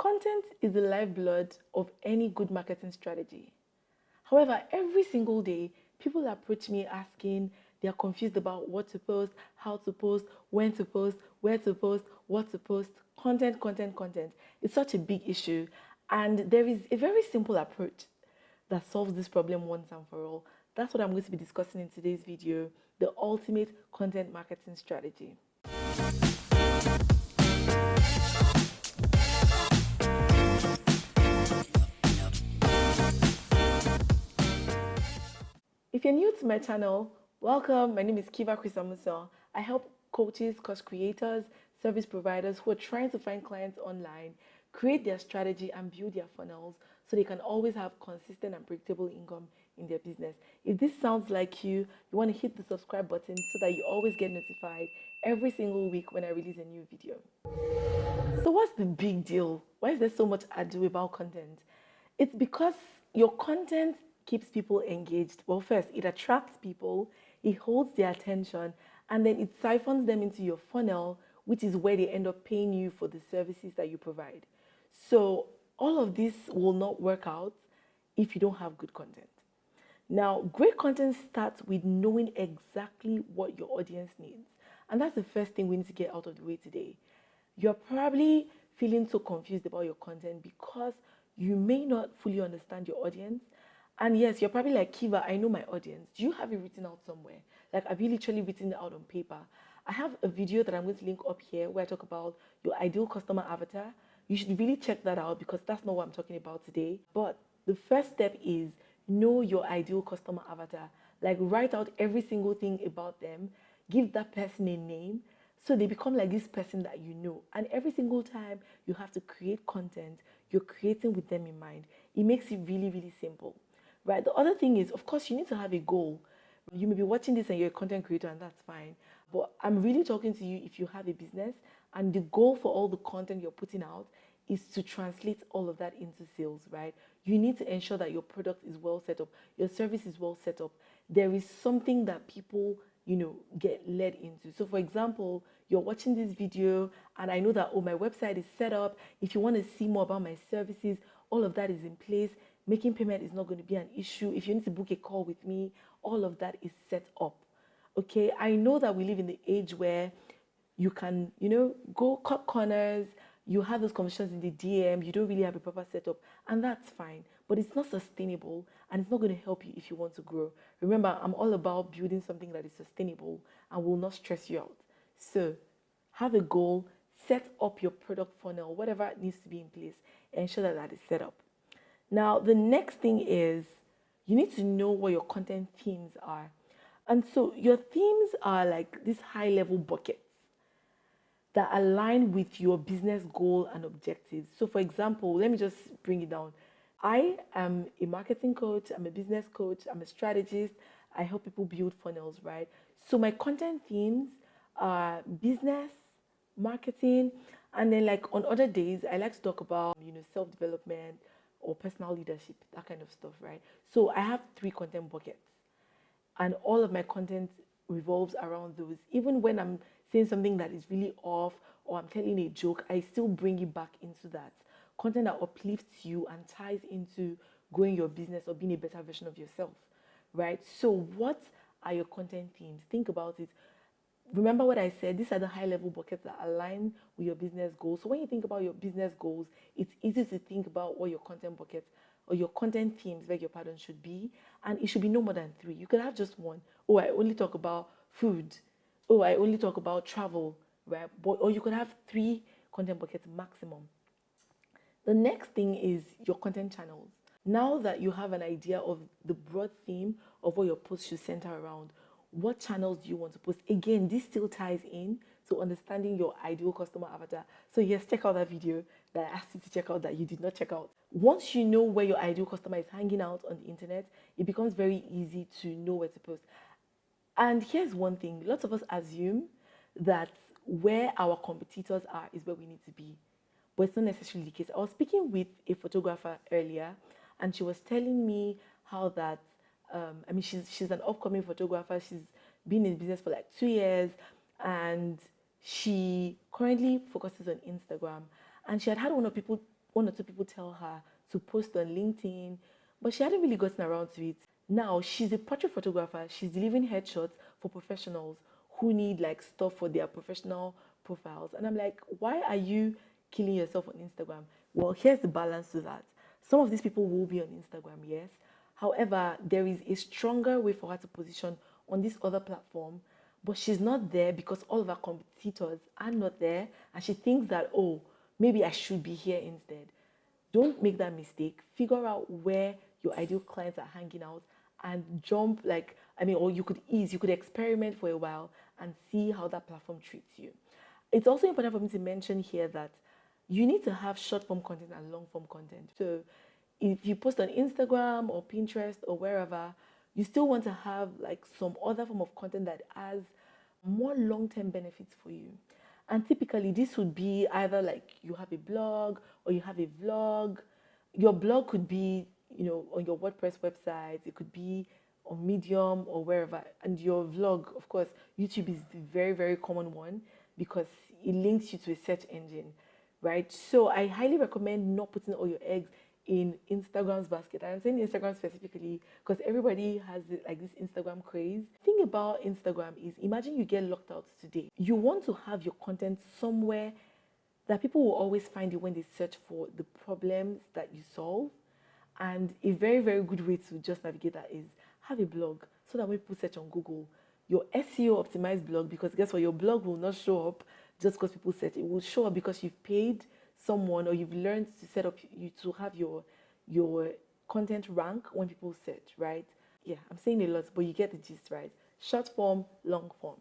Content is the lifeblood of any good marketing strategy. However, every single day, people approach me asking, they are confused about what to post, how to post, when to post, where to post, what to post. Content, content, content. It's such a big issue. And there is a very simple approach that solves this problem once and for all. That's what I'm going to be discussing in today's video, the ultimate content marketing strategy. If you're new to my channel, welcome. My name is Chris-Amusan. I help coaches, course creators, service providers who are trying to find clients online, create their strategy and build their funnels so they can always have consistent and predictable income in their business. If this sounds like you want to hit the subscribe button so that you always get notified every single week when I release a new video. So what's the big deal? Why is there so much ado about content? It's because your content keeps people engaged. Well, first, it attracts people, it holds their attention, and then it siphons them into your funnel, which is where they end up paying you for the services that you provide. So all of this will not work out if you don't have good content. Now, great content starts with knowing exactly what your audience needs. And that's the first thing we need to get out of the way today. You're probably feeling so confused about your content because you may not fully understand your audience. And yes, you're probably like, Kiva, I know my audience. Do you have it written out somewhere? Like, have you literally written it out on paper? I have a video that I'm going to link up here where I talk about your ideal customer avatar. You should really check that out because that's not what I'm talking about today. But the first step is know your ideal customer avatar. Like, write out every single thing about them. Give that person a name so they become like this person that you know. And every single time you have to create content, you're creating with them in mind. It makes it really, really simple. Right. The other thing is, of course, you need to have a goal. You may be watching this and you're a content creator, and that's fine. But I'm really talking to you if you have a business and the goal for all the content you're putting out is to translate all of that into sales, right? You need to ensure that your product is well set up, your service is well set up. There is something that people, get led into. So for example, you're watching this video and I know that, oh, my website is set up. If you want to see more about my services, all of that is in place. Making payment is not going to be an issue. If you need to book a call with me, all of that is set up. Okay, I know that we live in the age where you can, go cut corners, you have those conversations in the DM, you don't really have a proper setup, and that's fine. But it's not sustainable, and it's not going to help you if you want to grow. Remember, I'm all about building something that is sustainable and will not stress you out. So, have a goal, set up your product funnel, whatever needs to be in place, ensure that that is set up. Now, the next thing is you need to know what your content themes are. And so your themes are like these high-level buckets that align with your business goal and objectives. So for example, let me just bring it down. I am a marketing coach, I'm a business coach, I'm a strategist. I help people build funnels, right? So my content themes are business, marketing, and then like on other days, I like to talk about, self-development, or personal leadership, that kind of stuff, right? So I have 3 content buckets and all of my content revolves around those. Even when I'm saying something that is really off or I'm telling a joke, I still bring it back into that. Content that uplifts you and ties into growing your business or being a better version of yourself, right? So what are your content themes? Think about it. Remember what I said, these are the high-level buckets that align with your business goals. So when you think about your business goals, it's easy to think about what your content buckets or your content themes, beg your pardon, should be. And it should be no more than 3. You could have just 1. Oh, I only talk about food. Oh, I only talk about travel, right? Or you could have 3 content buckets maximum. The next thing is your content channels. Now that you have an idea of the broad theme of what your post should center around, what channels do you want to post? Again, this still ties in to understanding your ideal customer avatar. So yes, check out that video that I asked you to check out that you did not check out. Once you know where your ideal customer is hanging out on the internet, it becomes very easy to know where to post. And here's one thing, lots of us assume that where our competitors are is where we need to be. But it's not necessarily the case. I was speaking with a photographer earlier and she was telling me how that she's an upcoming photographer. She's been in business for like 2 years and she currently focuses on Instagram. And she had one of people one or two people tell her to post on LinkedIn, but she hadn't really gotten around to it. Now she's a portrait photographer. She's delivering headshots for professionals who need like stuff for their professional profiles. And I'm like, why are you killing yourself on Instagram? Well, here's the balance to that. Some of these people will be on Instagram, yes. However, there is a stronger way for her to position on this other platform, but she's not there because all of her competitors are not there, and she thinks that, oh, maybe I should be here instead. Don't make that mistake. Figure out where your ideal clients are hanging out and jump or you could experiment for a while and see how that platform treats you. It's also important for me to mention here that you need to have short form content and long form content. So if you post on Instagram or Pinterest or wherever, you still want to have like some other form of content that has more long-term benefits for you. And typically this would be either like you have a blog or you have a vlog. Your blog could be, on your WordPress website. It could be on Medium or wherever. And your vlog, of course, YouTube is the very, very common one because it links you to a search engine, right? So I highly recommend not putting all your eggs in Instagram's basket. I'm saying Instagram specifically because everybody has this Instagram craze. The thing about Instagram is, imagine you get locked out today. You want to have your content somewhere that people will always find it when they search for the problems that you solve. And a very, very good way to just navigate that is have a blog so that when people search on Google, your SEO optimized blog, because guess what, your blog will not show up just because people search. It will show up because you've paid someone or you've learned to set up to have your content rank when people search, right? Yeah, I'm saying a lot, but you get the gist, right? Short form, long form.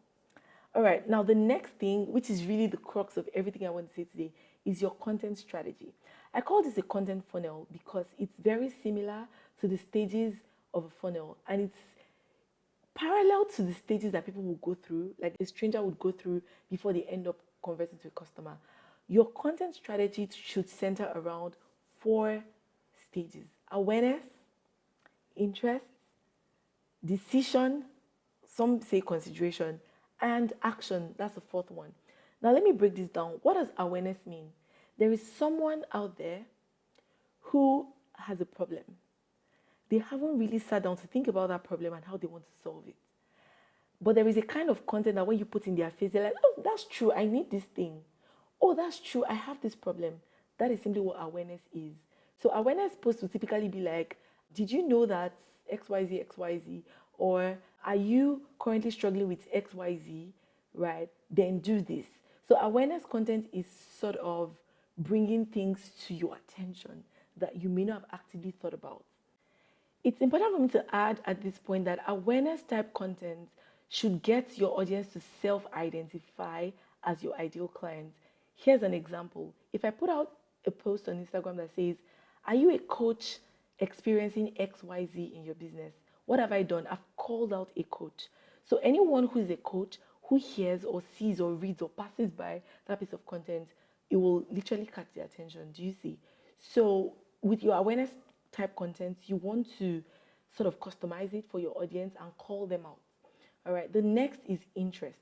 All right, now the next thing, which is really the crux of everything I want to say today, is your content strategy. I call this a content funnel because it's very similar to the stages of a funnel, and it's parallel to the stages that people will go through, like a stranger would go through before they end up converting to a customer. Your content strategy should center around 4 stages: awareness, interest, decision, some say consideration, and action. That's the 4th one. Now let me break this down. What does awareness mean? There is someone out there who has a problem. They haven't really sat down to think about that problem and how they want to solve it. But there is a kind of content that when you put in their face, they're like, oh, that's true, I need this thing. Oh, that's true, I have this problem. That is simply what awareness is. So awareness posts will typically be like, did you know that XYZ, XYZ? Or are you currently struggling with XYZ, right? Then do this. So awareness content is sort of bringing things to your attention that you may not have actively thought about. It's important for me to add at this point that awareness type content should get your audience to self-identify as your ideal client. Here's an example. If I put out a post on Instagram that says, are you a coach experiencing XYZ in your business? What have I done? I've called out a coach. So anyone who is a coach who hears or sees or reads or passes by that piece of content, it will literally catch their attention. Do you see? So with your awareness type content, you want to sort of customize it for your audience and call them out. All right. The next is interest.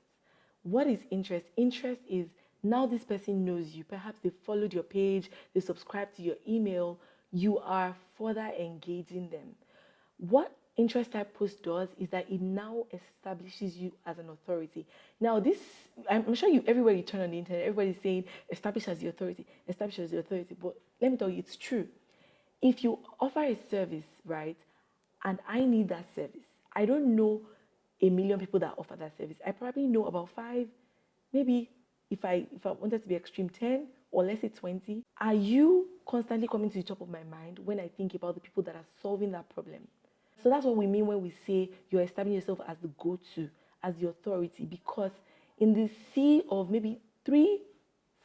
What is interest? Interest is now this person knows you. Perhaps they followed your page, they subscribed to your email. You are further engaging them. What interest type post does is that it now establishes you as an authority. Now this, I'm sure everywhere you turn on the internet, everybody's saying establish as the authority, establish as the authority. But let me tell you, it's true. If you offer a service, right, and I need that service, I don't know a million people that offer that service. I probably know about 5, maybe if I wanted to be extreme, 10 or let's say 20. Are you constantly coming to the top of my mind when I think about the people that are solving that problem? So that's what we mean when we say you're establishing yourself as the go-to, as the authority, because in the sea of maybe 3,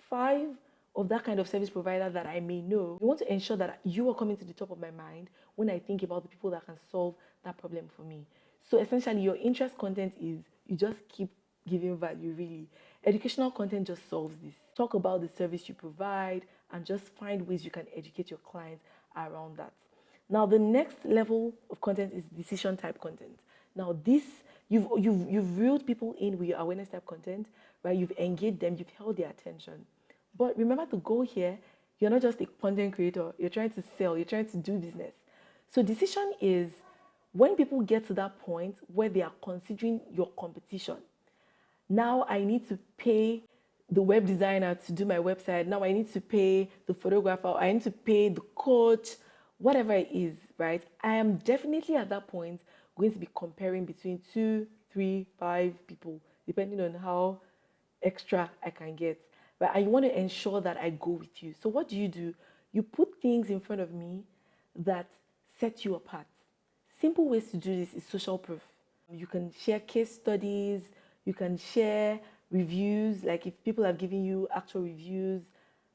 5 of that kind of service provider that I may know, you want to ensure that you are coming to the top of my mind when I think about the people that can solve that problem for me. So essentially, your interest content is you just keep giving value, really. Educational content just solves this. Talk about the service you provide and just find ways you can educate your clients around that. Now, the next level of content is decision type content. Now, this, you've reeled people in with your awareness type content, right? You've engaged them, you've held their attention. But remember, the goal here You're not just a content creator. You're trying to sell. You're trying to do business. So decision is when people get to that point where they are considering your competition. Now I need to pay the web designer to do my website. Now I need to pay the photographer. I need to pay the coach, whatever it is, right? I am definitely at that point going to be comparing between 2, 3, 5 people, depending on how extra I can get. Right? And you want to ensure that I go with you. So what do? You put things in front of me that set you apart. Simple ways to do this is social proof. You can share case studies, you can share reviews, like if people have given you actual reviews,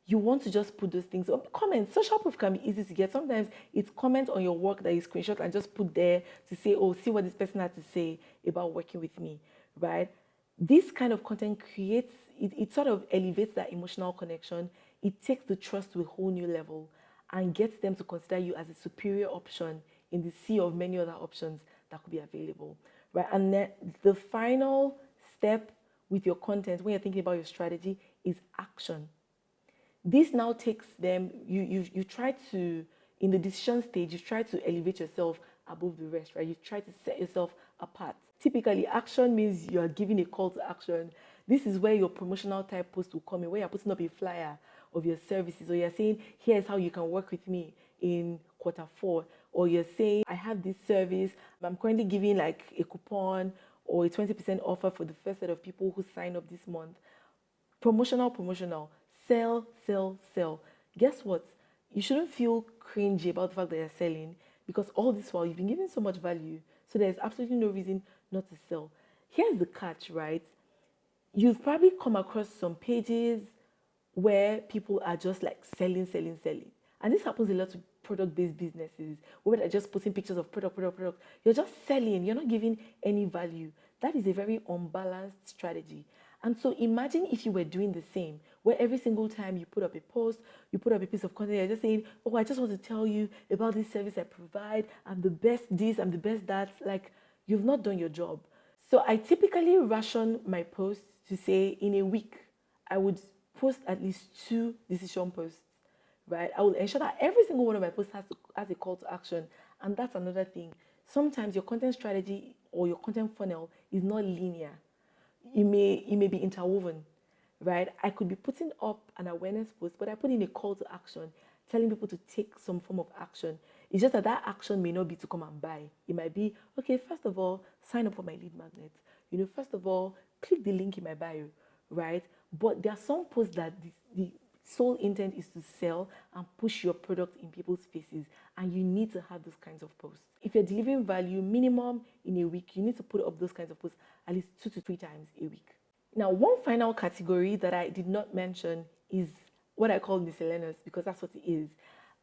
you want to just put those things on comments. Social proof can be easy to get. Sometimes it's comment on your work that you screenshot and just put there to say, oh, see what this person had to say about working with me, right? This kind of content creates, it sort of elevates that emotional connection. It takes the trust to a whole new level and gets them to consider you as a superior option in the sea of many other options that could be available, right? And then the final step with your content when you're thinking about your strategy is action. This now takes them, you try to, in the decision stage, you try to elevate yourself above the rest, right? You try to set yourself apart. Typically, action means you are giving a call to action. This is where your promotional type post will come in, where you're putting up a flyer of your services, or you're saying, here's how you can work with me in Q4, or you're saying, I have this service, I'm currently giving like a coupon or a 20% offer for the first set of people who sign up this month. Promotional, sell, sell, sell. Guess what? You shouldn't feel cringy about the fact that you're selling, because all this while you've been giving so much value, so there's absolutely no reason not to sell. Here's the catch, right? You've probably come across some pages where people are just like selling. And this happens a lot with product-based businesses, where they're just putting pictures of product. You're just selling, you're not giving any value. That is a very unbalanced strategy. And so imagine if you were doing the same, where every single time you put up a post, you put up a piece of content, you're just saying, oh, I just want to tell you about this service I provide. I'm the best this, I'm the best that. Like, you've not done your job. So I typically ration my posts to say in a week, I would post at least 2 decision posts, right? I will ensure that every single one of my posts has a call to action. And that's another thing. Sometimes your content strategy or your content funnel is not linear. It may be interwoven, right? I could be putting up an awareness post, but I put in a call to action, telling people to take some form of action. It's just that action may not be to come and buy. It might be, okay, first of all, sign up for my lead magnet. First of all, click the link in my bio, right? But there are some posts that the sole intent is to sell and push your product in people's faces, and you need to have those kinds of posts. If you're delivering value minimum in a week, you need to put up those kinds of posts at least 2 to 3 times a week. Now, one final category that I did not mention is what I call miscellaneous, because that's what it is.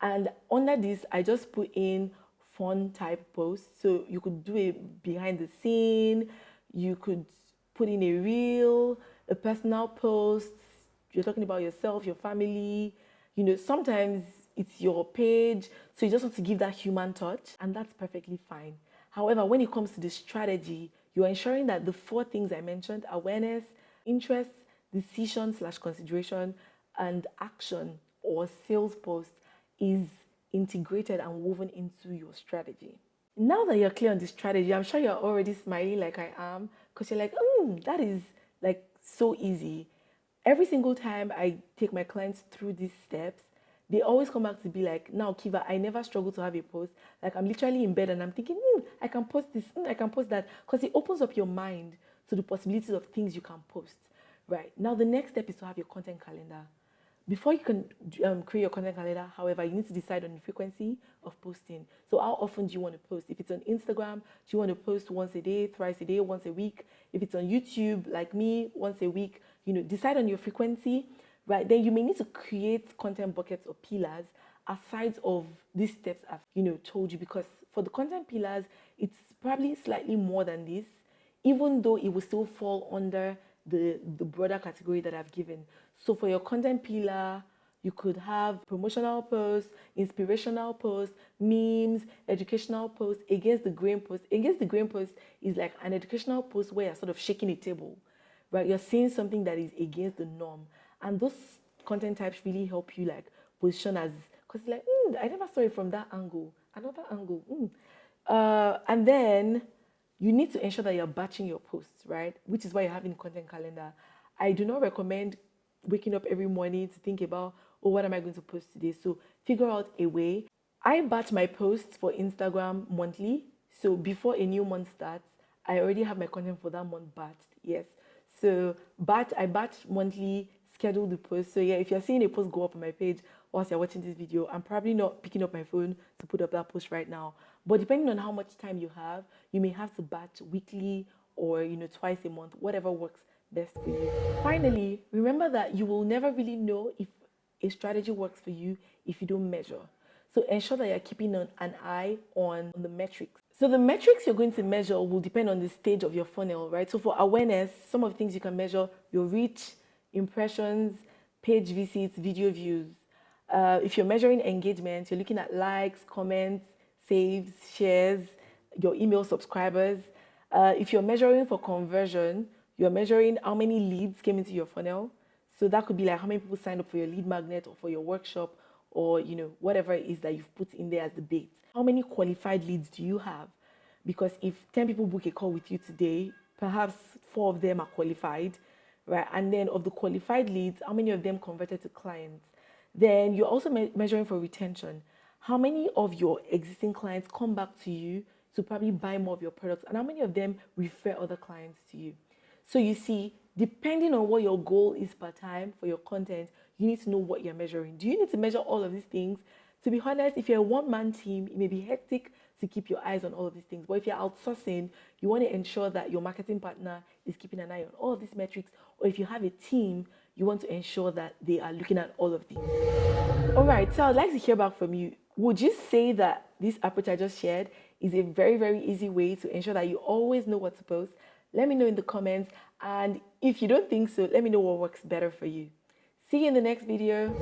And under this, I just put in fun type posts. So you could do a behind the scene, you could put in a reel, a personal post. You're talking about yourself, your family. Sometimes it's your page, so you just want to give that human touch, and that's perfectly fine. However, when it comes to the strategy, you're ensuring that the 4 things I mentioned, awareness, interest, decision/consideration, and action or sales post, is integrated and woven into your strategy. Now that you're clear on the strategy, I'm sure you're already smiling like I am, because you're like, that is like so easy. Every single time I take my clients through these steps, they always come back to be like, now, Kiva, I never struggle to have a post. Like, I'm literally in bed and I'm thinking, I can post this, I can post that. Because it opens up your mind to the possibilities of things you can post, right? Now, the next step is to have your content calendar. Before you can create your content calendar, however, you need to decide on the frequency of posting. So how often do you want to post? If it's on Instagram, do you want to post once a day, thrice a day, once a week? If it's on YouTube, like me, once a week, decide on your frequency, right? Then you may need to create content buckets or pillars aside of these steps I've, told you, because for the content pillars, it's probably slightly more than this, even though it will still fall under the broader category that I've given. So for your content pillar, you could have promotional posts, inspirational posts, memes, educational posts, against the grain post. Against the grain post is like an educational post where you're sort of shaking a table, right? You're saying something that is against the norm. And those content types really help you like position as, because like, I never saw it from that angle, another angle. And then you need to ensure that you're batching your posts, right? Which is why you're having content calendar. I do not recommend waking up every morning to think about, oh, what am I going to post today? So figure out a way. I batch my posts for Instagram monthly. So before a new month starts, I already have my content for that month batched. Yes. So I batch monthly, schedule the post. So yeah, if you're seeing a post go up on my page whilst you're watching this video, I'm probably not picking up my phone to put up that post right now. But depending on how much time you have, you may have to batch weekly or twice a month, whatever works best for you. Finally, remember that you will never really know if a strategy works for you if you don't measure. So ensure that you're keeping an eye on the metrics. So the metrics you're going to measure will depend on the stage of your funnel, right? So for awareness, some of the things you can measure: your reach, impressions, page visits, video views. If you're measuring engagement, you're looking at likes, comments, saves, shares, your email subscribers. If you're measuring for conversion, you're measuring how many leads came into your funnel. So that could be like how many people signed up for your lead magnet or for your workshop, or whatever it is that you've put in there as the bait. How many qualified leads do you have? Because if 10 people book a call with you today, perhaps 4 of them are qualified, right? And then of the qualified leads, how many of them converted to clients? Then you're also measuring for retention. How many of your existing clients come back to you to probably buy more of your products, and how many of them refer other clients to you? So you see, depending on what your goal is per time for your content, you need to know what you're measuring. Do you need to measure all of these things? To be honest, if you're a one-man team, it may be hectic to keep your eyes on all of these things. But if you're outsourcing, you want to ensure that your marketing partner is keeping an eye on all of these metrics. Or if you have a team, you want to ensure that they are looking at all of these. All right, so I'd like to hear back from you. Would you say that this approach I just shared is a very, very easy way to ensure that you always know what to post? Let me know in the comments. And if you don't think so, let me know what works better for you. See you in the next video.